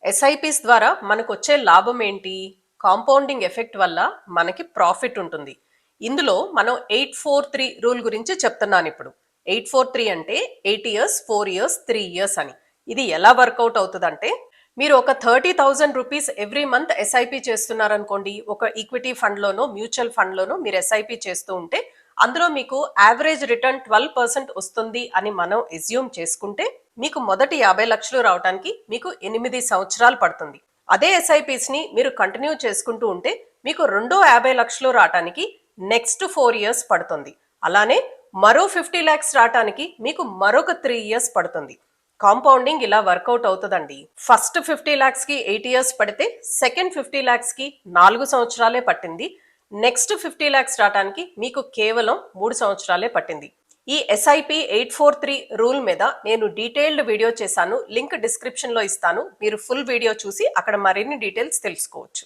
SIPs ద్వారా మనకు వచ్చే లాభం ఏంటి? కాంపౌండింగ్ ఎఫెక్ట్ వల్ల మనకి ప్రాఫిట్ ఉంటుంది. ఇందులో మనం 843 రూల్ గురించి చెప్తున్నాను ఇప్పుడు. 843 అంటే 8 ఇయర్స్ 4 ఇయర్స్ 3 ఇయర్స్ అని. ఇది ఎలా వర్కౌట్ అవుతుందంటే, మీరు ఒక 30,000 రూపీస్ ఎవ్రీ మంత్ ఎస్ఐపి చేస్తున్నారనుకోండి. ఒక ఈక్విటీ ఫండ్లోనో మ్యూచువల్ ఫండ్లోనో మీరు ఎస్ఐపి చేస్తూ ఉంటే అందులో మీకు యావరేజ్ రిటర్న్ 12% వస్తుంది అని మనం ఎస్యూమ్ చేసుకుంటే మీకు మొదటి 50 లక్షలు రావడానికి మీకు 8 సంవత్సరాలు పడుతుంది. అదే ఎస్ఐపిస్ ని మీరు కంటిన్యూ చేసుకుంటూ ఉంటే మీకు రెండో 50 లక్షలు రావడానికి నెక్స్ట్ 4 ఇయర్స్ పడుతుంది. అలానే మరో 50 లాక్స్ రావడానికి మీకు మరొక 3 ఇయర్స్ పడుతుంది. కాంపౌండింగ్ ఇలా వర్కౌట్ అవుతుందండి. ఫస్ట్ 50 లాక్స్ కి 8 ఇయర్స్ పడితే సెకండ్ 50 లాక్స్ కి 4 సంవత్సరాలే పట్టింది. నెక్స్ట్ 50 లాక్స్ రావడానికి మీకు కేవలం 3 సంవత్సరాలే పట్టింది. ఈ ఎస్ఐపి 843 రూల్ మీద నేను డీటెయిల్డ్ వీడియో చేశాను. లింక్ డిస్క్రిప్షన్ లో ఇస్తాను. మీరు ఫుల్ వీడియో చూసి అక్కడ మరిన్ని డీటెయిల్స్ తెలుసుకోవచ్చు.